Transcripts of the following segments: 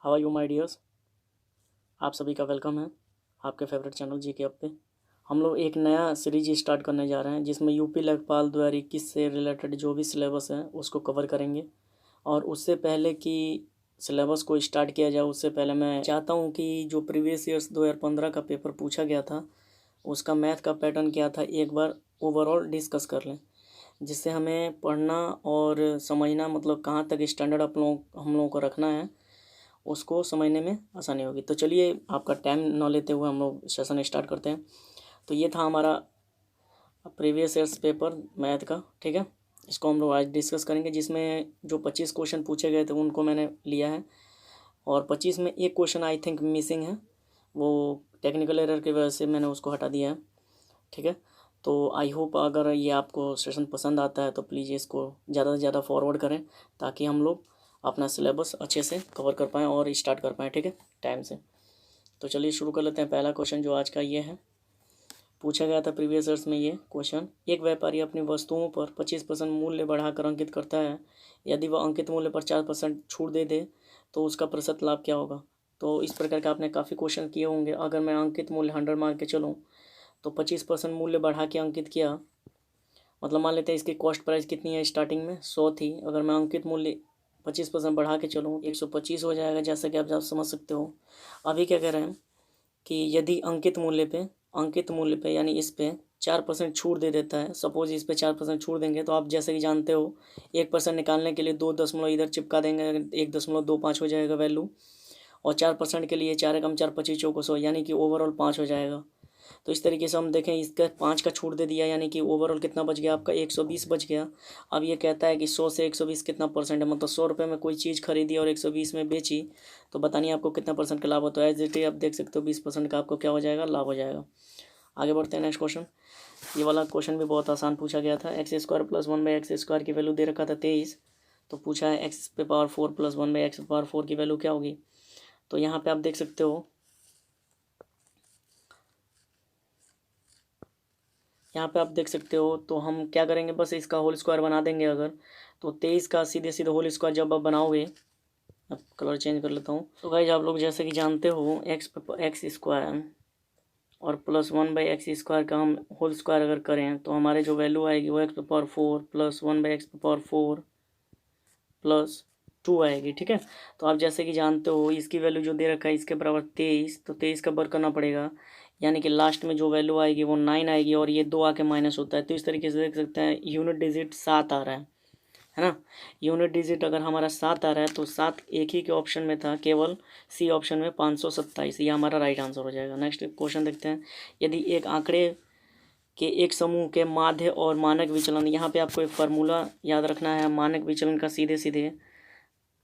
How are you my dears. आप सभी का वेलकम है आपके फेवरेट चैनल जी के अब पे। हम लोग एक नया सीरीज स्टार्ट करने जा रहे हैं जिसमें यूपी लेखपाल 2021 से रिलेटेड जो भी सिलेबस है उसको कवर करेंगे। और उससे पहले कि सिलेबस को स्टार्ट किया जाए उससे पहले मैं चाहता हूं कि जो प्रीवियस ईयर्स 2015 का पेपर पूछा गया था उसका मैथ का पैटर्न क्या था एक बार ओवरऑल डिस्कस कर लें, जिससे हमें पढ़ना और समझना मतलब कहाँ तक स्टैंडर्ड हम लोगों को रखना है उसको समझने में आसानी होगी। तो चलिए आपका टाइम ना लेते हुए हम लोग सेशन स्टार्ट करते हैं। तो ये था हमारा प्रीवियस ईयर्स पेपर मैथ का, ठीक है। इसको हम लोग आज डिस्कस करेंगे, जिसमें जो 25 क्वेश्चन पूछे गए थे उनको मैंने लिया है और 25 में एक क्वेश्चन आई थिंक मिसिंग है, वो टेक्निकल एरर की वजह से मैंने उसको हटा दिया है, ठीक है। तो आई होप अगर ये आपको सेशन पसंद आता है तो प्लीज़ इसको ज़्यादा से ज़्यादा फॉरवर्ड करें ताकि हम लोग अपना सिलेबस अच्छे से कवर कर पाएँ और स्टार्ट कर पाएँ, ठीक है, टाइम से। तो चलिए शुरू कर लेते हैं। पहला क्वेश्चन जो आज का ये है, पूछा गया था प्रीवियस ईयर्स में ये क्वेश्चन, एक व्यापारी अपनी वस्तुओं पर 25% मूल्य बढ़ाकर अंकित करता है। यदि वह अंकित मूल्य पर 4% छूट दे दे तो उसका प्रतिशत लाभ क्या होगा। तो इस प्रकार का आपने काफ़ी क्वेश्चन किए होंगे। अगर मैं अंकित मूल्य 100 मान के चलूँ तो 25% मूल्य बढ़ा के अंकित किया, मतलब मान लेते हैं इसकी कॉस्ट प्राइस कितनी है, स्टार्टिंग में 100 थी। अगर मैं अंकित मूल्य 25% बढ़ा के चलूँ 125 हो जाएगा, जैसा कि आप समझ सकते हो। अभी क्या कह रहे हैं कि यदि अंकित मूल्य पे यानी इस पे 4% छूट दे देता है, सपोज इस पे 4% छूट देंगे तो आप जैसे कि जानते हो 1% निकालने के लिए 2 दशमलव इधर चिपका देंगे, 1.25 हो जाएगा वैल्यू। और 4% के लिए 4 एकम 4 25 चौको 100 यानी कि ओवरऑल 5 हो जाएगा। तो इस तरीके से हम देखें, इसका 5 का छूट दे दिया यानी कि ओवरऑल कितना बच गया आपका 120 बच गया। अब ये कहता है कि 100 से 120 कितना परसेंट है, मतलब 100 रुपये में कोई चीज़ खरीदी और 120 में बेची, तो बतानिए आपको कितना परसेंट का लाभ होता है। एज इट इज आप देख सकते हो 20% का आपको क्या हो जाएगा, लाभ हो जाएगा। आगे बढ़ते हैं नेक्स्ट क्वेश्चन। ये वाला क्वेश्चन भी बहुत आसान पूछा गया था। एक्स स्क्वायर प्लस 1/x² की वैल्यू दे रखा था 23, तो पूछा है एक्स पे पावर 4 प्लस 1/x पावर 4 की वैल्यू क्या होगी। तो यहाँ पे आप देख सकते हो, तो हम क्या करेंगे, बस इसका होल स्क्वायर बना देंगे। अगर तो 23 का सीधे सीधे होल स्क्वायर जब आप बनाओगे, अब कलर चेंज कर लेता हूँ। तो गाइज आप लोग जैसे कि जानते हो एक्स स्क्वायर और प्लस 1/x² का हम होल स्क्वायर अगर करें तो हमारे जो वैल्यू आएगी वो x⁴ प्लस 1/x⁴ प्लस 2 आएगी, ठीक है। तो आप जैसे कि जानते हो इसकी वैल्यू जो दे रखा है इसके बराबर 23, तो 23 का वर्ग करना पड़ेगा, यानी कि लास्ट में जो वैल्यू आएगी वो 9 आएगी और ये 2 आके माइनस होता है। तो इस तरीके से देख सकते हैं यूनिट डिजिट 7 आ रहा है ना। यूनिट डिजिट अगर हमारा 7 आ रहा है तो 7 एक ही के ऑप्शन में था, केवल सी ऑप्शन में 527, ये हमारा राइट आंसर हो जाएगा। नेक्स्ट क्वेश्चन देखते हैं। यदि एक आंकड़े के एक समूह के माध्य और मानक विचलन, यहाँ पे आपको एक फार्मूला याद रखना है मानक विचलन का। सीधे सीधे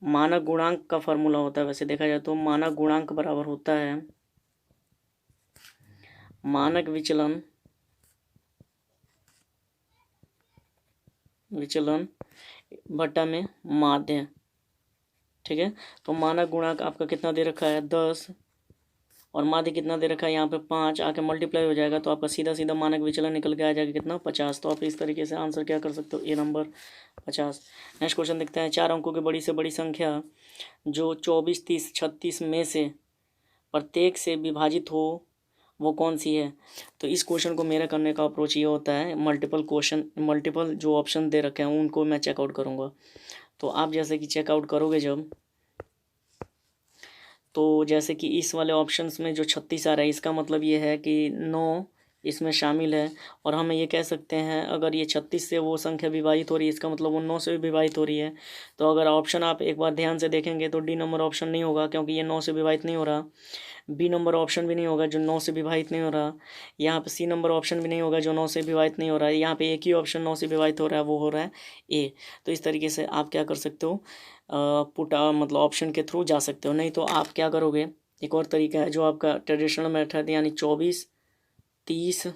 मानक गुणांक का फार्मूला होता है, वैसे देखा जाए तो मानक गुणांक बराबर होता है मानक विचलन बटा में माध्य, ठीक है। तो मानक गुणांक आपका कितना दे रखा है 10 और माध्य कितना दे रखा है यहाँ पे 5, आके मल्टीप्लाई हो जाएगा तो आपका सीधा सीधा मानक विचलन निकल के आ जाएगा कितना 50। तो आप इस तरीके से आंसर क्या कर सकते हो, ए नंबर 50। नेक्स्ट क्वेश्चन देखते हैं। 4 अंकों की बड़ी से बड़ी संख्या जो 24, 30, 36 में से प्रत्येक से विभाजित हो वो कौन सी है। तो इस क्वेश्चन को मेरा करने का अप्रोच ये होता है, मल्टीपल जो ऑप्शन दे रखे हैं उनको मैं चेकआउट करूँगा। तो आप जैसे कि चेकआउट करोगे जब, तो जैसे कि इस वाले ऑप्शंस में जो 36 आ रहा है इसका मतलब ये है कि 9 इसमें शामिल है। और हम ये कह सकते हैं अगर ये 36 से वो संख्या विभाजित हो रही है इसका मतलब वो 9 से भी विभाजित हो रही है। तो अगर ऑप्शन आप एक बार ध्यान से देखेंगे तो डी नंबर ऑप्शन नहीं होगा क्योंकि ये 9 से विभाजित नहीं हो रहा। बी नंबर ऑप्शन भी नहीं होगा जो 9 से विभाजित नहीं हो रहा। यहाँ पे सी नंबर ऑप्शन भी नहीं होगा जो 9 से विभाजित नहीं हो रहा है। यहाँ पे एक ही ऑप्शन 9 से विभाजित हो रहा है, वो हो रहा है ए। तो इस तरीके से आप क्या कर सकते हो, मतलब ऑप्शन के थ्रू जा सकते हो। नहीं तो आप क्या करोगे, एक और तरीका है जो आपका ट्रेडिशनल मेथड यानी 24, 30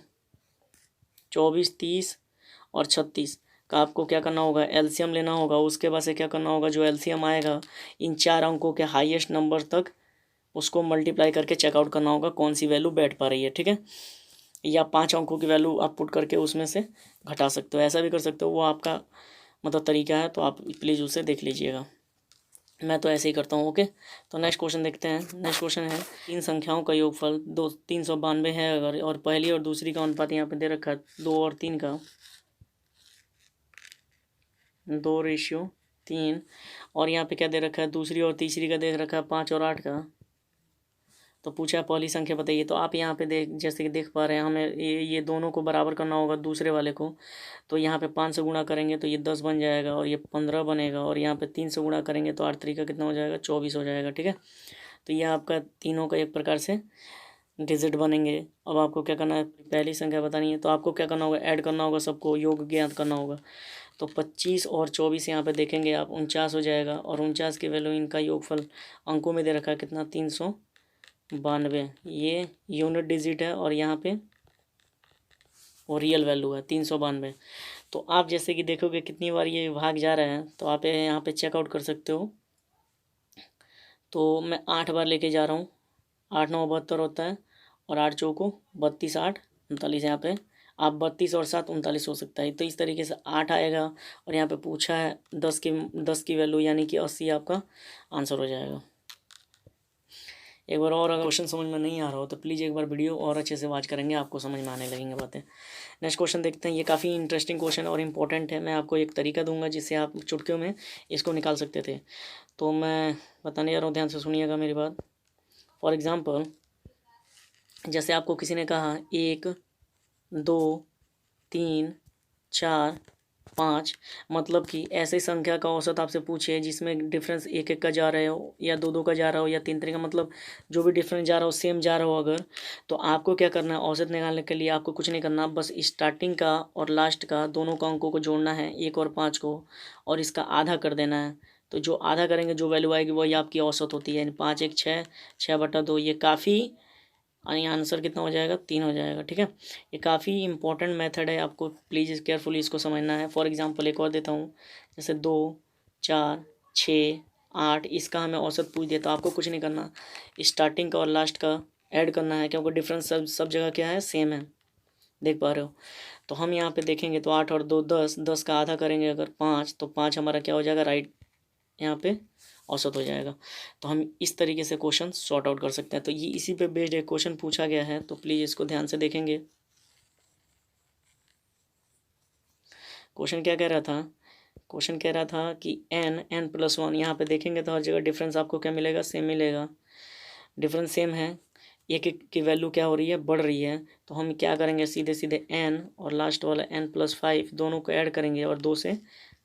और 36 का आपको क्या करना होगा, एलसीएम लेना होगा। उसके बाद से क्या करना होगा, जो एलसीएम आएगा इन 4 अंकों के हाईएस्ट नंबर तक उसको मल्टीप्लाई करके चेकआउट करना होगा कौन सी वैल्यू बैठ पा रही है, ठीक है। या 5 अंकों की वैल्यू आप पुट करके उसमें से घटा सकते हो, ऐसा भी कर सकते हो, वो आपका मतलब तरीका है, तो आप प्लीज़ उसे देख लीजिएगा। मैं तो ऐसे ही करता हूँ। ओके, तो नेक्स्ट क्वेश्चन देखते हैं। नेक्स्ट क्वेश्चन है, तीन संख्याओं का योगफल 392 है अगर, और पहली और दूसरी का अनुपात यहाँ पे दे रखा है 2 और 3 का, 2:3, और यहाँ पे क्या दे रखा है, दूसरी और तीसरी का दे रखा है 5 और 8 का। तो पूछा है पहली संख्या बताइए। तो आप यहाँ पे जैसे कि देख पा रहे हैं, हमें ये दोनों को बराबर करना होगा दूसरे वाले को। तो यहाँ पे 5 से गुणा करेंगे तो ये 10 बन जाएगा, और ये 15 बनेगा, और यहाँ पे 3 से गुणा करेंगे तो 8 3 का कितना हो जाएगा, 24 हो जाएगा। ठीक है, तो ये आपका तीनों का एक प्रकार से डिजिट बनेंगे। अब आपको क्या करना है, पहली संख्या बतानी है, तो आपको क्या करना होगा, ऐड करना होगा, सबको योग ज्ञात करना होगा। तो 25 और 24 यहाँ पे देखेंगे आप, 49 हो जाएगा, और 49 की वैल्यू इनका योगफल अंकों में दे रखा है कितना, 392। ये यूनिट डिजिट है, और यहाँ पे और रियल वैल्यू है 392। तो आप जैसे कि देखोगे कितनी बार ये भाग जा रहा है, तो आप यहाँ पे चेकआउट कर सकते हो। तो मैं 8 बार लेके जा रहा हूँ, 8 9 72 होता है, और 8 चौको 32 8 39, यहाँ पे आप 32 और 7 39 हो सकता है। तो इस तरीके से 8 आएगा, और यहाँ पे पूछा है 10 की वैल्यू, यानी कि 80 आपका आंसर हो जाएगा। एक बार और अगर क्वेश्चन समझ में नहीं आ रहा हो तो प्लीज़ एक बार वीडियो और अच्छे से वॉच करेंगे, आपको समझ में आने लगेंगे बातें। नेक्स्ट क्वेश्चन देखते हैं। ये काफ़ी इंटरेस्टिंग क्वेश्चन और इम्पोर्टेंट है। मैं आपको एक तरीका दूंगा जिससे आप चुटकियों में इसको निकाल सकते थे। तो मैं बताने जा रहा हूँ, ध्यान से सुनिएगा मेरी बात। फॉर एग्ज़ाम्पल, जैसे आपको किसी ने कहा 1 2 3 4 5, मतलब कि ऐसे संख्या का औसत आपसे पूछे जिसमें डिफरेंस 1 1 का जा रहा हो, या 2 2 का जा रहा हो, या 3 3 का, मतलब जो भी डिफरेंस जा रहा हो सेम जा रहा हो अगर, तो आपको क्या करना है, औसत निकालने के लिए आपको कुछ नहीं करना, बस स्टार्टिंग का और लास्ट का दोनों का अंकों को जोड़ना है, 1 और 5 को, और इसका आधा कर देना है। तो जो आधा करेंगे जो वैल्यू आएगी वही आपकी औसत होती है, 5 1 6, 6/2। ये काफ़ी, यानी आंसर कितना हो जाएगा, 3 हो जाएगा। ठीक है, ये काफ़ी इंपॉर्टेंट मेथड है, आपको प्लीज़ केयरफुली इसको समझना है। फॉर एग्जांपल एक और देता हूँ, जैसे 2 4 6 8, इसका हमें औसत पूछ दिया, तो आपको कुछ नहीं करना, स्टार्टिंग का और लास्ट का ऐड करना है, क्योंकि डिफरेंस सब जगह क्या है, सेम है, देख पा रहे हो। तो हम यहाँ पे देखेंगे तो 8 और 2 10, 10 का आधा करेंगे अगर 5, तो 5 हमारा क्या हो जाएगा, राइट, यहाँ पे औसत हो जाएगा। तो हम इस तरीके से क्वेश्चन सॉर्ट आउट कर सकते हैं। तो ये इसी पे बेस्ड एक क्वेश्चन पूछा गया है, तो प्लीज़ इसको ध्यान से देखेंगे। क्वेश्चन क्या कह रहा था, क्वेश्चन कह रहा था कि n +1, यहाँ पे देखेंगे तो हर जगह डिफरेंस आपको क्या मिलेगा, सेम मिलेगा। डिफरेंस सेम है, एक एक की वैल्यू क्या हो रही है, बढ़ रही है। तो हम क्या करेंगे, सीधे सीधे n और लास्ट वाला n+5 दोनों को ऐड करेंगे और 2 से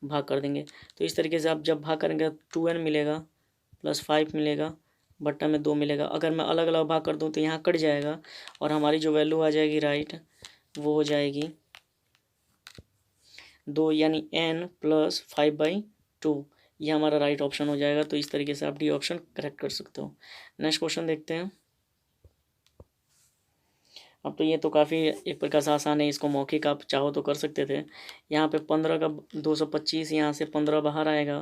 भाग कर देंगे। तो इस तरीके से आप जब भाग करेंगे 2n मिलेगा +5 मिलेगा, बट्टा में 2 मिलेगा। अगर मैं अलग अलग भाग कर दूं तो यहाँ कट जाएगा, और हमारी जो वैल्यू आ जाएगी राइट, वो हो जाएगी 2, यानी n +5/2। ये हमारा राइट ऑप्शन हो जाएगा। तो इस तरीके से आप डी ऑप्शन करेक्ट कर सकते हो। नेक्स्ट क्वेश्चन देखते हैं। अब तो ये तो काफ़ी एक प्रकार से आसान है, इसको मौखिक आप चाहो तो कर सकते थे। यहाँ पे 15 का 225, यहाँ से 15 बाहर आएगा,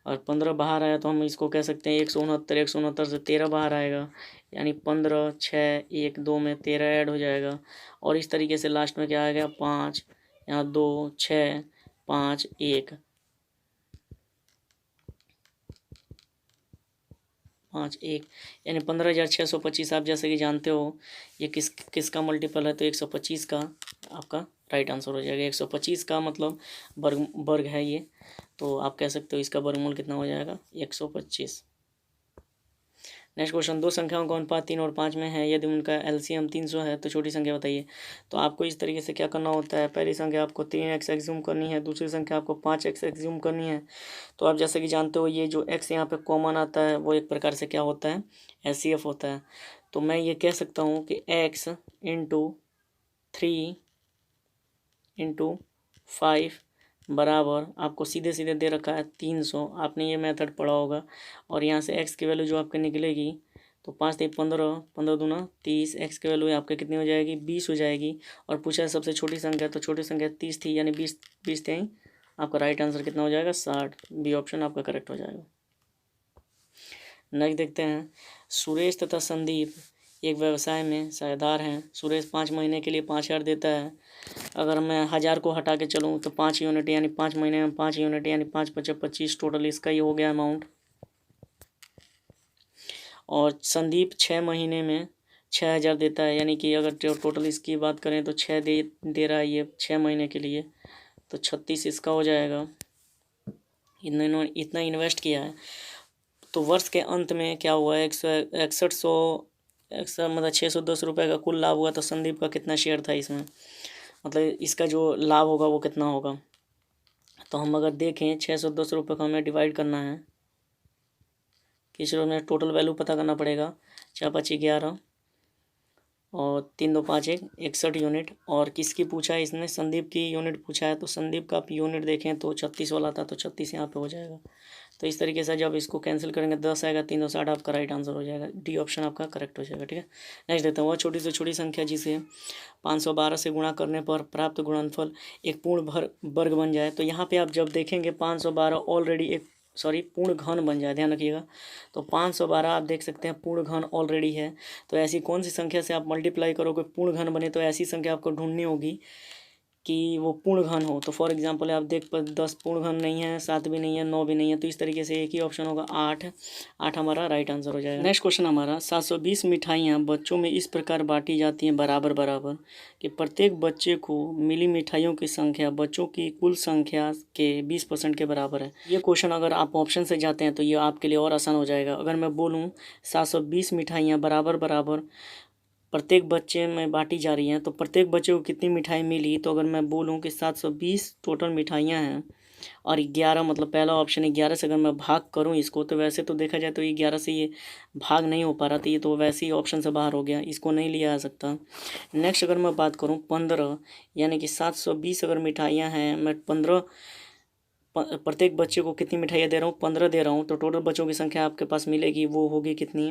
और 15 बाहर आया तो हम इसको कह सकते हैं 169, 169 से 13 बाहर आएगा, यानी 15 6 1 2 में 13 ऐड हो जाएगा। और इस तरीके से लास्ट में क्या आएगा, 5, यहाँ 2 6 5 1 5 1, यानी 15,625। आप जैसे कि जानते हो ये किसका मल्टीपल है, तो 125 का आपका राइट आंसर हो जाएगा। 125 का मतलब वर्ग है ये, तो आप कह सकते हो इसका वर्गमूल कितना हो जाएगा, 125। नेक्स्ट क्वेश्चन, दो संख्याओं का अनुपात 3 और 5 में है, यदि उनका एलसीएम 300 है तो छोटी संख्या बताइए। तो आपको इस तरीके से क्या करना होता है, पहली संख्या आपको 3x एग्ज्यूम करनी है, दूसरी संख्या आपको 5x एग्ज्यूम करनी है। तो आप जैसे कि जानते हो ये जो x यहाँ पे कॉमन आता है वो एक प्रकार से क्या होता है, एचसीएफ होता है। तो मैं ये कह सकता हूँ कि x × 3 × 5 बराबर, आपको सीधे सीधे दे रखा है 300। आपने ये मेथड पढ़ा होगा। और यहाँ से x की वैल्यू जो आपके निकलेगी, तो 5 3 15, 15 दूना 30, x की वैल्यू आपके कितनी हो जाएगी, 20 हो जाएगी। और पूछा है सबसे छोटी संख्या, तो छोटी संख्या 30 थी, यानी 20 थे। आपका राइट आंसर कितना हो जाएगा, 60। बी ऑप्शन आपका करेक्ट हो जाएगा। नेक्स्ट देखते हैं, सुरेश तथा संदीप एक व्यवसाय में साझेदार हैं। सुरेश 5 महीने के लिए 5,000 देता है। अगर मैं 1,000 को हटा के चलूँ तो 5 यूनिट, यानी 5 महीने में 5 यूनिट, यानी 5 × 5 = 25, टोटल इसका ही हो गया अमाउंट। और संदीप 6 महीने में 6,000 देता है, यानी कि अगर टोटल इसकी बात करें तो 6 दे रहा है ये 6 महीने के लिए, तो 36 इसका हो जाएगा। इतना इन्वेस्ट किया है, तो वर्ष के अंत में क्या हुआ है, 6100 मतलब 610 रुपये का कुल लाभ हुआ। तो संदीप का कितना शेयर था इसमें, मतलब इसका जो लाभ होगा वो कितना होगा। तो हम अगर देखें 610 रुपये को हमें डिवाइड करना है, किस में टोटल वैल्यू पता करना पड़ेगा। 4×5=11 और 3×2=5=1 61 यूनिट। और किसकी पूछा है इसने, संदीप की यूनिट पूछा है। तो संदीप का आप यूनिट देखें तो 36 वाला था, तो 36 यहाँ पे हो जाएगा। तो इस तरीके से जब इसको कैंसिल करेंगे 10 आएगा, 3×2=60 आपका राइट आंसर हो जाएगा। डी ऑप्शन आपका करेक्ट हो जाएगा। ठीक है, नेक्स्ट देता हूँ। वह छोटी से छोटी संख्या जिसे 512 से गुणा करने पर प्राप्त गुणनफल एक पूर्ण वर्ग बन जाए। तो यहाँ पे आप जब देखेंगे 512 ऑलरेडी एक पूर्ण घन बन जाए, ध्यान रखिएगा। तो 512 आप देख सकते हैं पूर्ण घन ऑलरेडी है। तो ऐसी कौन सी संख्या से आप मल्टीप्लाई करोगे पूर्ण घन बने, तो ऐसी संख्या आपको ढूंढनी होगी कि वो पूर्ण घन हो। तो फॉर एग्जांपल आप देख पर 10 पूर्ण घन नहीं है, 7 भी नहीं है, 9 भी नहीं है। तो इस तरीके से एक ही ऑप्शन होगा 8 हमारा राइट आंसर हो जाएगा। नेक्स्ट क्वेश्चन हमारा 720 मिठाइयाँ बच्चों में इस प्रकार बांटी जाती हैं बराबर बराबर कि प्रत्येक बच्चे को मिली मिठाइयों की संख्या बच्चों की कुल संख्या के 20% के बराबर है। ये क्वेश्चन अगर आप ऑप्शन से जाते हैं तो ये आपके लिए और आसान हो जाएगा। अगर मैं बोलूँ 720 मिठाइयाँ बराबर बराबर प्रत्येक बच्चे में बांटी जा रही हैं, तो प्रत्येक बच्चे को कितनी मिठाई मिली। तो अगर मैं बोलूं कि 720 टोटल मिठाइयाँ हैं और 11 मतलब पहला ऑप्शन 11 से अगर मैं भाग करूं इसको, तो वैसे तो देखा जाए तो 11 से ये भाग नहीं हो पा रहा था, ये तो वैसे ही ऑप्शन से बाहर हो गया, इसको नहीं लिया जा सकता। नेक्स्ट अगर मैं बात करूँ 15, यानी कि 720 अगर मिठाइयाँ हैं, मैं 15 प्रत्येक बच्चे को कितनी मिठाइयाँ दे रहा हूँ, 15 दे रहा हूँ। तो टोटल बच्चों की संख्या आपके पास मिलेगी, वो होगी कितनी,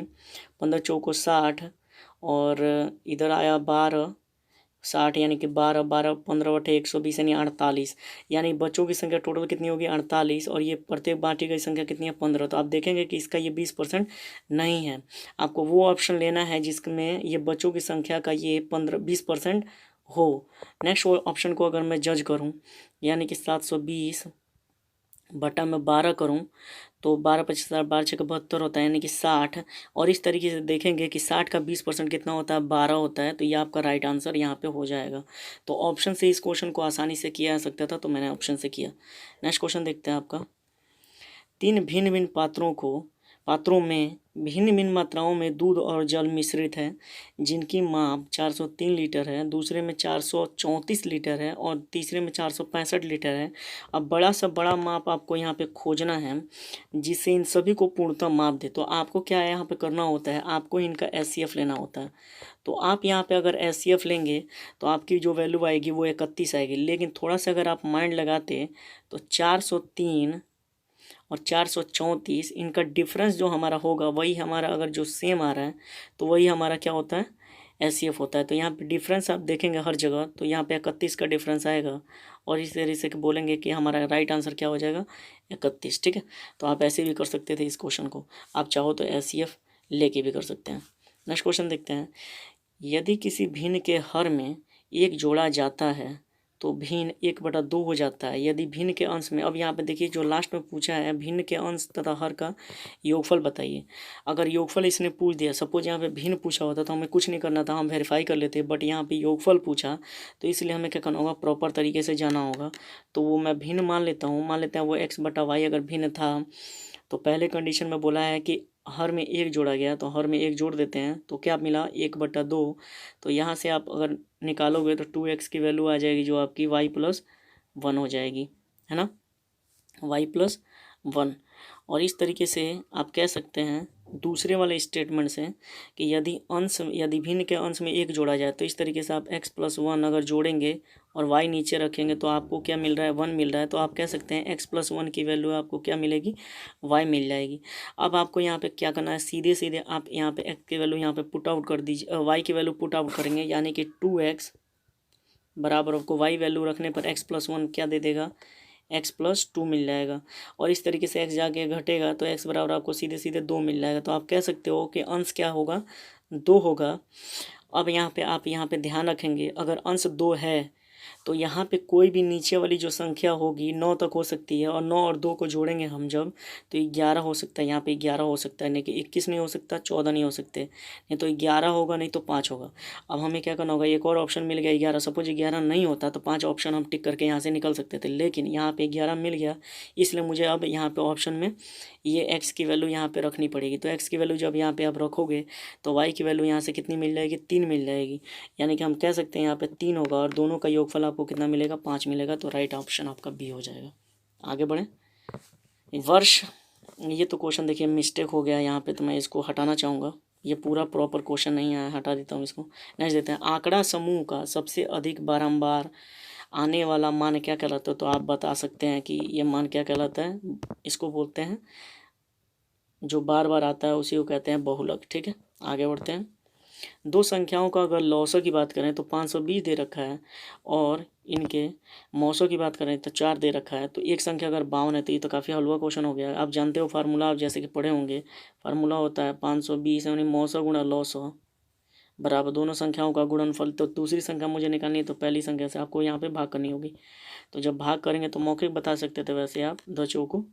15×4 = 60 और इधर आया 12 60, यानी कि 12 12 15/120 यानी 48, यानी बच्चों की संख्या टोटल कितनी होगी 48 और ये प्रत्येक बांटी गई संख्या कितनी है 15। तो आप देखेंगे कि इसका ये 20% नहीं है। आपको वो ऑप्शन लेना है जिसमें ये बच्चों की संख्या का ये 20% हो। नेक्स्ट ऑप्शन को अगर मैं जज करूँ, यानी कि 720 बटा में 12 करूँ, तो 12×5 = 12×6 = 72 होता है, यानी कि 60। और इस तरीके से देखेंगे कि 60 का 20% कितना होता है, 12 होता है। तो ये आपका राइट आंसर यहाँ पे हो जाएगा। तो ऑप्शन से इस क्वेश्चन को आसानी से किया जा सकता था, तो मैंने ऑप्शन से किया। नेक्स्ट क्वेश्चन देखते हैं आपका। 3 भिन्न भिन्न पात्रों में भिन्न भिन्न मात्राओं में दूध और जल मिश्रित है, जिनकी माप 403 लीटर है, दूसरे में 434 लीटर है और तीसरे में 465 लीटर है। अब बड़ा से बड़ा माप आपको यहाँ पे खोजना है जिससे इन सभी को पूर्णतः माप दे। तो आपको क्या है यहाँ पे करना होता है, आपको इनका SCF लेना होता है। तो आप यहाँ पे अगर SCF लेंगे तो आपकी जो वैल्यू आएगी वो 31 आएगी। लेकिन थोड़ा सा अगर आप माइंड लगाते तो 403 और 434 इनका डिफरेंस जो हमारा होगा वही हमारा, अगर जो सेम आ रहा है तो वही हमारा क्या होता है, SCF होता है। तो यहाँ पे डिफरेंस आप देखेंगे हर जगह, तो यहाँ पे 31 का डिफरेंस आएगा और इस तरीके से बोलेंगे कि हमारा राइट आंसर क्या हो जाएगा, 31। ठीक है, तो आप ऐसे भी कर सकते थे इस क्वेश्चन को, आप चाहो तो SCF लेके भी कर सकते हैं। नेक्स्ट क्वेश्चन देखते हैं। यदि किसी भिन्न के हर में 1 जोड़ा जाता है तो भिन्न 1/2 हो जाता है यदि भिन्न के अंश में। अब यहाँ पे देखिए जो लास्ट में पूछा है, भिन्न के अंश तथा हर का योगफल बताइए। अगर योगफल इसने पूछ दिया, सपोज यहाँ पे भिन्न पूछा होता तो हमें कुछ नहीं करना था, हम वेरीफाई कर लेते, बट यहाँ पे योगफल पूछा तो इसलिए हमें क्या करना होगा, प्रॉपर तरीके से जाना होगा। तो वो मैं भिन्न मान लेता हूँ, मान लेते हैं वो x/y अगर भिन्न था, तो पहले कंडीशन में बोला है कि हर में 1 जोड़ा गया, तो हर में 1 जोड़ देते हैं, तो क्या मिला 1/2। तो यहाँ से आप अगर निकालोगे तो 2x की वैल्यू आ जाएगी जो आपकी y+1 हो जाएगी, है ना, y+1। और इस तरीके से आप कह सकते हैं दूसरे वाले स्टेटमेंट से कि यदि भिन्न के अंश में 1 जोड़ा जाए, तो इस तरीके से आप x+1 अगर जोड़ेंगे और y नीचे रखेंगे तो आपको क्या मिल रहा है, 1 मिल रहा है। तो आप कह सकते हैं x+1 की वैल्यू आपको क्या मिलेगी, y मिल जाएगी। अब आपको यहाँ पे क्या करना है, सीधे सीधे आप यहाँ पे x की वैल्यू यहाँ पे पुट आउट कर दीजिए, y की वैल्यू पुट आउट करेंगे, यानी कि 2x बराबर आपको y वैल्यू रखने पर x+1 क्या दे देगा, x+2 मिल जाएगा। और इस तरीके से x जाके घटेगा तो x बराबर आपको सीधे सीधे 2 मिल जाएगा। तो आप कह सकते हो कि अंश क्या होगा, 2 होगा। अब यहाँ पे आप यहाँ पे ध्यान रखेंगे, अगर अंश 2 है तो यहाँ पे कोई भी नीचे वाली जो संख्या होगी 9 तक हो सकती है, और 9 और 2 को जोड़ेंगे हम जब, तो 11 हो सकता है। यहाँ पे 11 हो सकता है, नहीं कि 21 नहीं हो सकता, 14 नहीं हो सकते, नहीं तो 11 होगा, नहीं तो 5 होगा। अब हमें क्या करना होगा, एक और ऑप्शन मिल गया 11। सपोज 11 नहीं होता तो 5 ऑप्शन हम टिक करके यहाँ से निकल सकते थे, लेकिन यहाँ पे 11 मिल गया, इसलिए मुझे अब यहाँ पे ऑप्शन में ये x की वैल्यू यहाँ पे रखनी पड़ेगी। तो x की वैल्यू जब यहाँ पे आप रखोगे तो y की वैल्यू यहाँ से कितनी मिल जाएगी, 3 मिल जाएगी। यानी कि हम कह सकते हैं यहाँ पे 3 होगा, और दोनों का योगफल आपको कितना मिलेगा, 5 मिलेगा। तो राइट ऑप्शन आपका बी हो जाएगा। आगे बढ़ें। वर्ष, ये तो क्वेश्चन देखिए मिस्टेक हो गया यहाँ पे, तो मैं इसको हटाना चाहूँगा। ये पूरा प्रॉपर क्वेश्चन नहीं आया, हटा देता हूँ इसको। नेक्स्ट देते हैं, आंकड़ा समूह का सबसे अधिक बारंबार आने वाला मान क्या कहलाता है। तो आप बता सकते हैं कि ये मान क्या कहलाता है। इसको बोलते हैं, जो बार बार आता है उसी को कहते हैं बहुलक। ठीक है, आगे बढ़ते हैं। दो संख्याओं का अगर लौसों की बात करें तो 520 दे रखा है, और इनके मौसों की बात करें तो 4 दे रखा है। तो एक संख्या अगर 52 है तो ये तो काफ़ी हलवा क्वेश्चन हो गया। आप जानते हो फार्मूला, आप जैसे कि पढ़े होंगे, फार्मूला होता है 520 यानी मौसों गुणा लौसों बराबर दोनों संख्याओं का गुणनफल। तो दूसरी संख्या मुझे निकालनी है, तो पहली संख्या से आपको यहाँ पे भाग करनी होगी। तो जब भाग करेंगे तो मौखिक बता सकते थे, वैसे आप 2 चौको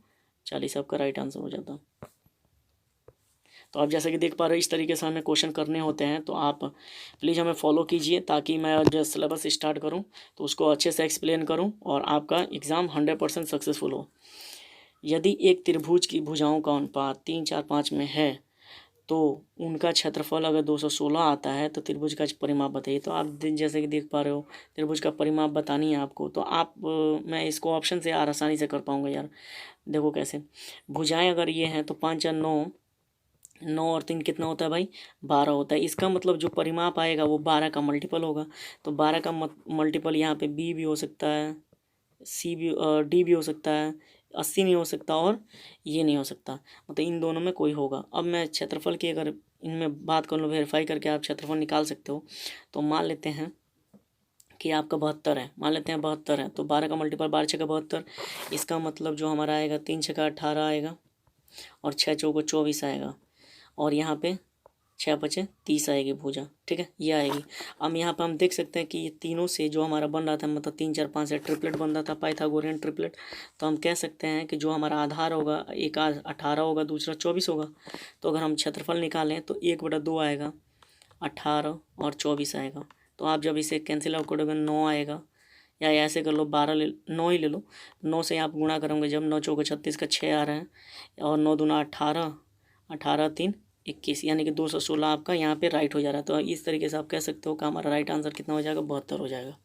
40 आपका राइट आंसर हो जाता। तो आप जैसे कि देख पा रहे हो, इस तरीके से हमें क्वेश्चन करने होते हैं। तो आप प्लीज़ हमें फॉलो कीजिए, ताकि मैं जब सिलेबस स्टार्ट करूं तो उसको अच्छे से एक्सप्लेन करूं और आपका एग्ज़ाम 100% सक्सेसफुल हो। यदि एक त्रिभुज की भुजाओं का अनुपात 3, 4, 5 में है, तो उनका क्षेत्रफल अगर 216 आता है, तो त्रिभुज का परिमाप बताइए। तो आप जैसे कि देख पा रहे हो, त्रिभुज का परिमाप बतानी है आपको। तो आप मैं इसको ऑप्शन से आसानी से कर पाऊँगा यार। देखो कैसे, भुजाएँ अगर ये हैं तो 5 या 9, 9 और 3 कितना होता है भाई, 12 होता है। इसका मतलब जो परिमाप आएगा वो 12 का मल्टीपल होगा। तो 12 का मल्टीपल यहाँ पे बी भी हो सकता है, सी भी, डी भी हो सकता है, 80 नहीं हो सकता, और ये नहीं हो सकता। मतलब इन दोनों में कोई होगा। अब मैं क्षेत्रफल की अगर इनमें बात कर लूँ, वेरीफाई करके आप क्षेत्रफल निकाल सकते हो। तो मान लेते हैं कि आपका 72 है, मान लेते हैं 72 है, तो 12 का मल्टीपल 12 छः का 72। इसका मतलब जो हमारा आएगा 3 छः का 18 आएगा, और 6 चौको 24 आएगा, और यहाँ पे 6 बचे 30 आएगी भुजा। ठीक है, ये आएगी। अब यहाँ पे हम देख सकते हैं कि ये तीनों से जो हमारा बन रहा था, मतलब 3, 4, 5 से ट्रिपलेट बन रहा था, पाइथागोरियन ट्रिपलेट। तो हम कह सकते हैं कि जो हमारा आधार होगा, एक 18 होगा, दूसरा 24 होगा। तो अगर हम क्षेत्रफल निकालें तो 1/2 आएगा, 18 और 24 आएगा। तो आप जब इसे कैंसिल आउट करोगे 9 आएगा, या ऐसे कर लो 12 ले, 9 ही ले लो। 9 से आप गुणा करोगे जब, 9 चौको 36 का 6 आ रहा है, और 9 दूना 18, 18 3 21, यानी कि 216 आपका यहाँ पे राइट हो जा रहा है। तो इस तरीके से आप कह सकते हो कि हमारा राइट आंसर कितना हो जाएगा, 72 हो जाएगा।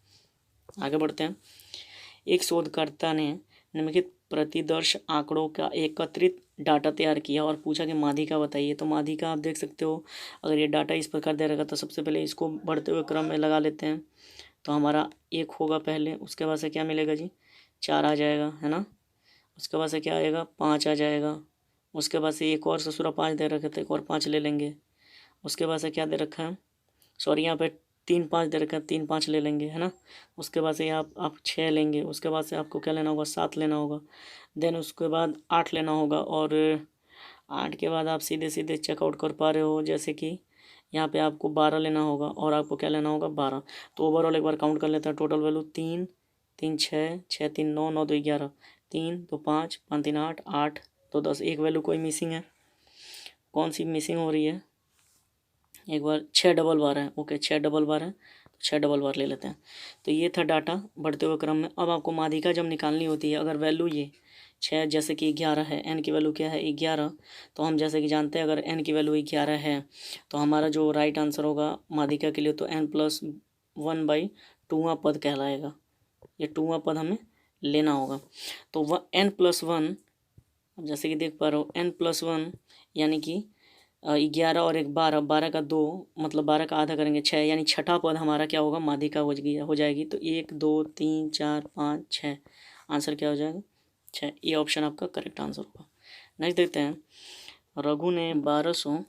आगे बढ़ते हैं। एक शोधकर्ता ने निम्नलिखित प्रतिदर्श आंकड़ों का एकत्रित डाटा तैयार किया और पूछा कि माध्यिका बताइए। तो माध्यिका आप देख सकते हो, अगर ये डाटा इस प्रकार दे रहेगा तो सबसे पहले इसको बढ़ते हुए क्रम में लगा लेते हैं। तो हमारा 1 होगा पहले, उसके बाद से क्या मिलेगा जी, 4 आ जाएगा, है ना। उसके बाद से क्या आएगा, 5 आ जाएगा। उसके बाद से एक और ससुरा 5 दे रखे थे, एक और 5 ले लेंगे। उसके बाद से क्या दे रखा है, सॉरी यहाँ पे 3 5 दे रखा है, 3 5 ले लेंगे, है ना। उसके बाद से आप 6 लेंगे। उसके बाद से आपको क्या लेना होगा, 7 लेना होगा। देन उसके बाद 8 लेना होगा, और 8 के बाद आप सीधे सीधे चेकआउट कर पा रहे हो, जैसे कि यहाँ पे आपको 12 लेना होगा, और आपको क्या लेना होगा, 12। तो ओवरऑल एक बार काउंट कर लेते हैं। Total value 3 3 6 6 3 9 9 2 11, 3 2 5 5 3 8 8 2 10। एक वैल्यू कोई मिसिंग है, कौन सी मिसिंग हो रही है, एक बार 6 डबल बार है। ओके, 6 डबल बार है, तो 6 डबल बार ले लेते हैं। तो ये था डाटा बढ़ते हुए क्रम में। अब आपको माध्यिका जब निकालनी होती है, अगर वैल्यू ये 6 जैसे कि 11 है, एन की वैल्यू क्या है 11, तो हम जैसे कि जानते हैं अगर एन की वैल्यू 11 है, तो हमारा जो राइट आंसर होगा माध्यिका के लिए, तो n+1/2वां पद कहलाएगा। ये 2वां पद हमें लेना होगा। तो वह n+1, अब जैसे कि देख पा रहे हो n+1 यानी कि 11 और एक 12, 12 का 2 मतलब 12 का आधा करेंगे 6, यानी छठा पद हमारा क्या होगा, माध्यिका हो जाएगी। तो 1 2 3 4 5 6, आंसर क्या हो जाएगा, 6। ये ऑप्शन आपका करेक्ट आंसर होगा। नेक्स्ट देखते हैं। रघु ने 1200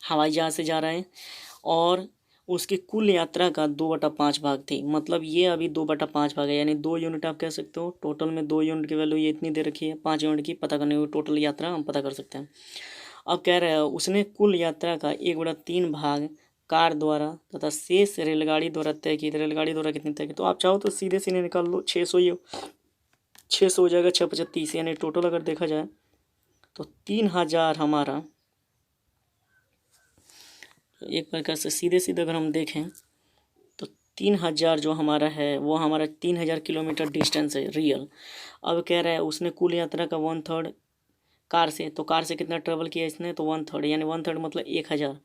हवाई जहाज से जा रहा है, और उसकी कुल यात्रा का 2/5 भाग थी। मतलब ये अभी 2/5 भाग है, यानी 2 यूनिट आप कह सकते हो। टोटल में 2 यूनिट की वैल्यू ये इतनी दे रखी है, 5 यूनिट की पता करनी होगी। टोटल यात्रा हम पता कर सकते हैं। अब कह रहा है उसने कुल यात्रा का 1/3 भाग कार द्वारा तथा शेष रेलगाड़ी द्वारा तय की। रेलगाड़ी द्वारा कितनी तय की? तो आप चाहो तो सीधे सीधे निकाल लो, 600 ये 600 हो जाएगा, 6×25 यानी टोटल अगर देखा जाए तो 3000 हमारा, एक प्रकार से सीधे सीधे अगर हम देखें तो 3000 जो हमारा है वो हमारा 3000 किलोमीटर डिस्टेंस है रियल। अब कह रहा है उसने कुल यात्रा का 1/3 कार से, तो कार से कितना ट्रेवल किया इसने? तो 1/3 यानी 1/3 मतलब 1000।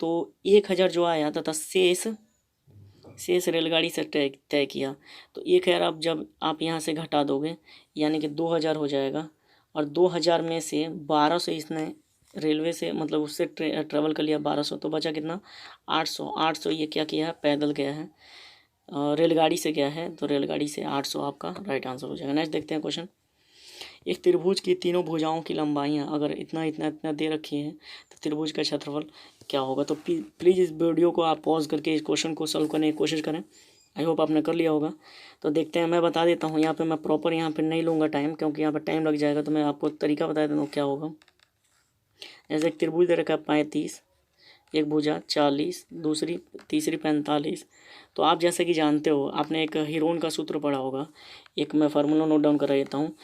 तो 1000 जो आया तथा शेष रेलगाड़ी से तय किया। तो 1000 अब जब आप यहाँ से घटा दोगे यानी कि 2000 हो जाएगा, और 2000 में से 1200 इसने रेलवे से मतलब उससे ट्रेवल कर लिया 1200, तो बचा कितना? 800। ये क्या किया है? पैदल गया है, रेलगाड़ी से गया है, तो रेलगाड़ी से 800 आपका राइट आंसर हो जाएगा। नेक्स्ट देखते हैं क्वेश्चन। एक त्रिभुज की तीनों भुजाओं की लंबाइयाँ अगर इतना इतना इतना दे रखी हैं तो त्रिभुज का क्षेत्रफल क्या होगा? तो प्लीज़ इस वीडियो को आप पॉज करके इस क्वेश्चन को सॉल्व करने की कोशिश करें। आई होप आपने कर लिया होगा। तो देखते हैं, मैं बता देता हूँ यहाँ पे, मैं प्रॉपर यहाँ पे नहीं लूँगा टाइम क्योंकि यहाँ पर टाइम लग जाएगा, तो मैं आपको तरीका बता देता हूँ क्या होगा। जैसे एक त्रिभुज दे रखा है 35, एक भुजा 40, दूसरी तीसरी 45। तो आप जैसे कि जानते हो, आपने एक हीरोन का सूत्र पढ़ा होगा, एक मैं फार्मूला नोट डाउन कर देता हूँ।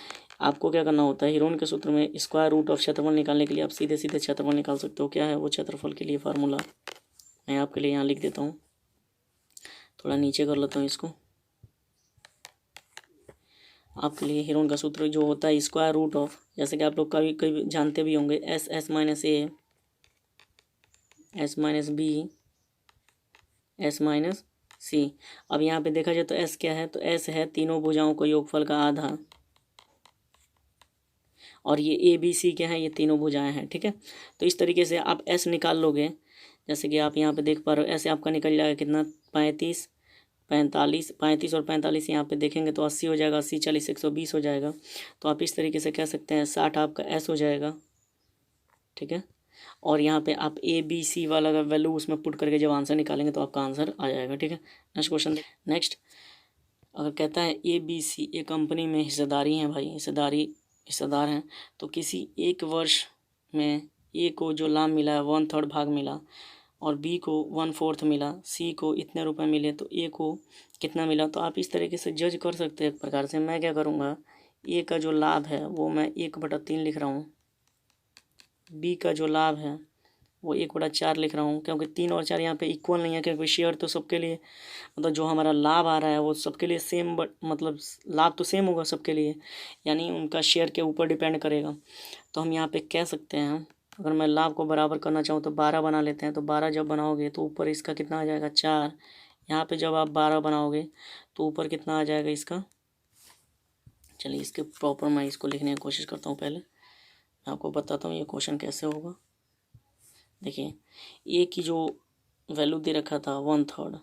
आपको क्या करना होता है, हीरोन के सूत्र में स्क्वायर रूट ऑफ क्षेत्रफल निकालने के लिए आप सीधे सीधे क्षेत्रफल निकाल सकते हो। क्या है वो क्षेत्रफल के लिए फार्मूला? मैं आपके लिए यहाँ लिख देता हूँ, थोड़ा नीचे कर लेता हूँ इसको आपके लिए। हीरोन का सूत्र जो होता है स्क्वायर रूट ऑफ, जैसे कि आप लोग कभी कभी जानते भी होंगे, S minus A, S minus B, S minus C. अब यहाँ पे देखा जाए तो एस क्या है? तो एस है तीनों भुजाओं को योगफल का आधा, और ये ए बी सी क्या है? ये तीनों भुजाएं हैं, ठीक है। तो इस तरीके से आप एस निकाल लोगे, जैसे कि आप यहाँ पे देख पा रहे हो, ऐसे आपका निकल जाएगा कितना? 35, 45, 35 और 45 यहाँ पे देखेंगे तो 80 हो जाएगा, 80 40 120 हो जाएगा। तो आप इस तरीके से कह सकते हैं 60 आपका एस हो जाएगा, ठीक है। और यहाँ पे आप ए बी सी वाला का वैल्यू उसमें पुट करके जब आंसर निकालेंगे तो आपका आंसर आ जाएगा, ठीक है। Next question. नेक्स्ट अगर कहता है ए बी सी एक कंपनी में हिस्सेदारी हैं भाई, हिस्सेदार हैं, तो किसी एक वर्ष में ए को जो लाभ मिला है 1/3 भाग मिला, और बी को 1/4 मिला, सी को इतने रुपए मिले, तो ए को कितना मिला? तो आप इस तरीके से जज कर सकते हैं एक प्रकार से। मैं क्या करूँगा, ए का जो लाभ है वो मैं 1/3 लिख रहा हूँ, बी का जो लाभ है वो 1/4 लिख रहा हूँ, क्योंकि 3 और 4 यहाँ पे इक्वल नहीं है, क्योंकि शेयर तो सबके लिए, मतलब जो हमारा लाभ आ रहा है वो सबके लिए सेम, बट मतलब लाभ तो सेम होगा सबके लिए, यानी उनका शेयर के ऊपर डिपेंड करेगा। तो हम यहाँ पे कह सकते हैं, अगर मैं लाभ को बराबर करना चाहूँ तो 12 बना लेते हैं। तो 12 जब बनाओगे तो ऊपर इसका कितना आ जाएगा? 4। यहाँ पे जब आप 12 बनाओगे तो ऊपर कितना आ जाएगा इसका? चलिए इसके प्रॉपर मैं इसको लिखने की कोशिश करता हूँ। पहले मैं आपको बताता हूँ ये क्वेश्चन कैसे होगा। देखिए, ए की जो वैल्यू दे रखा था 1/3,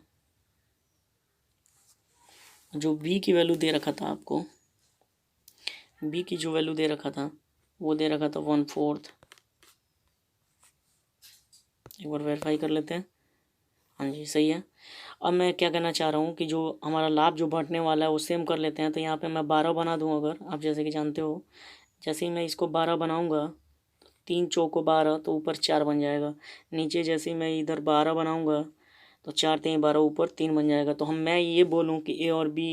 जो बी की वैल्यू दे रखा था आपको, बी की जो वैल्यू दे रखा था वो दे रखा था 1/4। एक बार वेरीफाई कर लेते हैं। हाँ जी सही है। अब मैं क्या कहना चाह रहा हूँ कि जो हमारा लाभ जो बांटने वाला है वो सेम कर लेते हैं। तो यहाँ पे मैं 12 बना दूँ, अगर आप जैसे कि जानते हो, जैसे ही मैं इसको 12 बनाऊँगा, 3 चौको 12, तो ऊपर 4 बन जाएगा। नीचे जैसे ही मैं इधर 12 बनाऊँगा तो 4 3 12, ऊपर 3 बन जाएगा। तो मैं ये बोलूँ कि ए और बी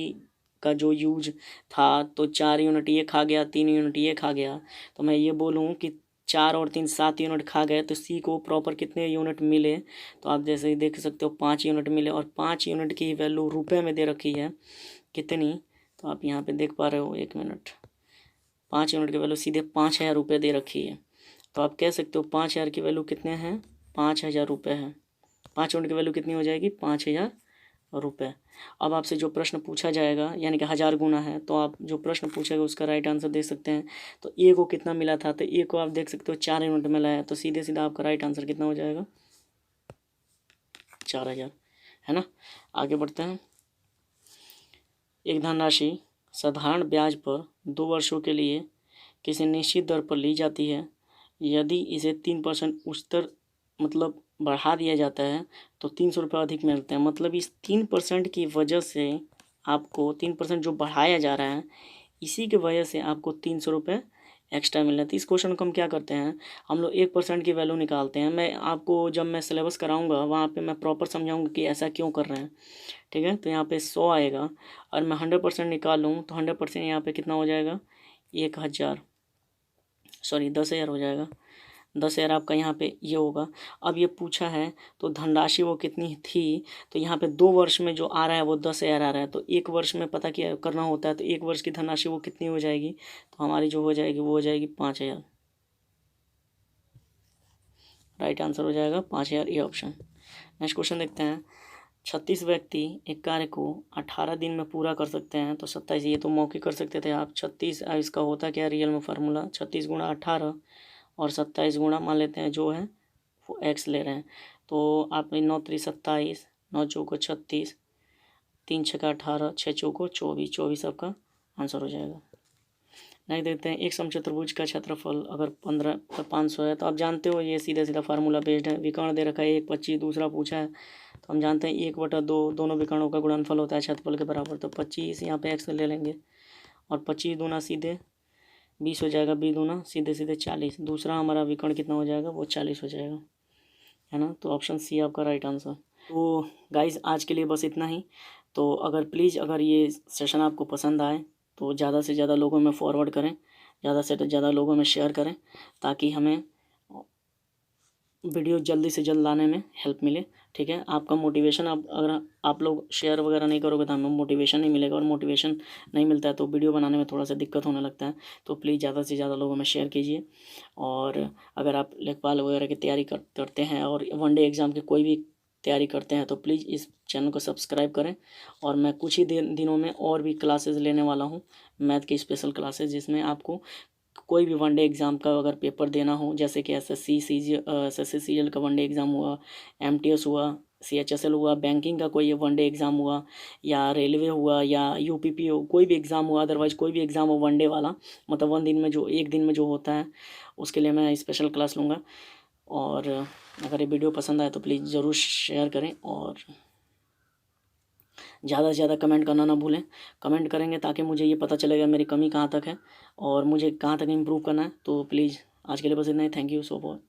का जो यूज था, तो 4 यूनिट ये खा गया, 3 यूनिट ये खा गया, तो मैं ये बोलूँ कि 4 और 3 7 यूनिट खा गए। तो सी को प्रॉपर कितने यूनिट मिले? तो आप जैसे ही देख सकते हो 5 यूनिट मिले, और 5 यूनिट की वैल्यू रुपए में दे रखी है कितनी? तो आप यहाँ पे देख पा रहे हो, 1 मिनट, 5 यूनिट की वैल्यू सीधे 5000 रुपये दे रखी है। तो आप कह सकते हो 5000 की वैल्यू कितने हैं? 5000 रुपये है। 5 यूनिट की वैल्यू कितनी हो जाएगी? 5000 रुपये। अब आपसे जो प्रश्न पूछा जाएगा, यानी कि 1000 गुना है, तो आप जो प्रश्न पूछेगा उसका राइट आंसर दे सकते हैं। तो ए को कितना मिला था? तो ए को आप देख सकते हो 4 यूनिट मिला है, तो सीधे सीधा आपका राइट आंसर कितना हो जाएगा? 4000, है ना। आगे बढ़ते हैं। एक धनराशि साधारण ब्याज पर 2 वर्षों के लिए किसी निश्चित दर पर ली जाती है। यदि इसे 3% उच्चतर मतलब बढ़ा दिया जाता है तो 300 रुपये अधिक मिलते हैं। मतलब इस 3% की वजह से आपको 3% जो बढ़ाया जा रहा है, इसी की वजह से आपको 300 रुपये एक्स्ट्रा मिल रहा है। तो इस क्वेश्चन को हम क्या करते हैं, हम लोग 1% की वैल्यू निकालते हैं। मैं आपको जब मैं सिलेबस कराऊंगा वहाँ पे मैं प्रॉपर समझाऊंगा कि ऐसा क्यों कर रहे हैं, ठीक है। तो यहाँ पे 100 आएगा और मैं 100% निकालूँ तो 100% यहाँ पे कितना हो जाएगा, 10,000 हो जाएगा। 10,000 आपका यहाँ पे ये होगा। अब ये पूछा है तो धनराशि वो कितनी थी, तो यहाँ पे 2 वर्ष में जो आ रहा है वो 10,000 आ रहा है। तो 1 वर्ष में पता किया करना होता है, तो 1 वर्ष की धनराशि वो कितनी हो जाएगी, तो हमारी जो हो जाएगी वो हो जाएगी 5,000। राइट आंसर हो जाएगा 5,000, ये ऑप्शन। नेक्स्ट क्वेश्चन देखते हैं। 36 व्यक्ति एक कार्य को 18 दिन में पूरा कर सकते हैं, तो 27, ये तो मौखिक कर सकते थे आप। 36 इसका होता क्या रियल में फार्मूला, 36 गुणा 18 और 27 गुणा मान लेते हैं जो है वो एक्स ले रहे हैं। तो आप 9 3 27, 9 चौको 36, 3 छक्का 18, 6 चौको 24, 24 आपका आंसर हो जाएगा। नहीं देखते हैं, एक समचतुर्भुज का क्षेत्रफल अगर 500 है, तो आप जानते हो ये सीधा सीधा फार्मूला बेस्ड है। विकर्ण दे रखा है 1 25, दूसरा पूछा है तो हम जानते हैं 1/2 दोनों विकर्णों का गुणनफल होता है क्षेत्रफल के बराबर। तो 25 यहाँ पे एक्स ले लेंगे और 25 दूना सीधे 20 हो जाएगा, 20 दूना सीधे सीधे 40। दूसरा हमारा विकर्ण कितना हो जाएगा, वो 40 हो जाएगा, है ना। तो ऑप्शन सी आपका राइट आंसर। तो गाइज आज के लिए बस इतना ही। तो अगर ये सेशन आपको पसंद आए तो ज़्यादा से ज़्यादा लोगों में फॉरवर्ड करें, ज़्यादा से ज़्यादा लोगों में शेयर करें, ताकि हमें वीडियो जल्दी से जल्द लाने में हेल्प मिले, ठीक है। आपका मोटिवेशन, अगर आप लोग शेयर वगैरह नहीं करोगे तो हमें मोटिवेशन नहीं मिलेगा, और मोटिवेशन नहीं मिलता है तो वीडियो बनाने में थोड़ा सा दिक्कत होने लगता है। तो प्लीज़ ज़्यादा से ज़्यादा लोगों में शेयर कीजिए। और अगर आप लेखपाल वगैरह की तैयारी करते हैं और वनडे एग्ज़ाम की कोई भी तैयारी करते हैं तो प्लीज़ इस चैनल को सब्सक्राइब करें। और मैं कुछ ही दिनों में और भी क्लासेस लेने वाला हूँ, मैथ की स्पेशल क्लासेस, जिसमें आपको कोई भी वनडे एग्ज़ाम का अगर पेपर देना हो, जैसे कि एसएससी सीजीएल का वनडे एग्ज़ाम हुआ, एमटीएस हुआ, सीएचएसएल हुआ, बैंकिंग का कोई वनडे एग्ज़ाम हुआ, या रेलवे हुआ, या यूपीपी हो, कोई भी एग्ज़ाम हुआ, अदरवाइज़ कोई भी एग्ज़ाम हो वनडे वाला, मतलब एक दिन में जो होता है, उसके लिए मैं स्पेशल क्लास लूँगा। और अगर ये वीडियो पसंद आए तो प्लीज़ ज़रूर शेयर करें और ज़्यादा से ज़्यादा कमेंट करना ना भूलें। कमेंट करेंगे ताकि मुझे ये पता चलेगा मेरी कमी कहाँ तक है और मुझे कहाँ तक इम्प्रूव करना है। तो प्लीज़ आज के लिए बस इतना ही। Thank you so much.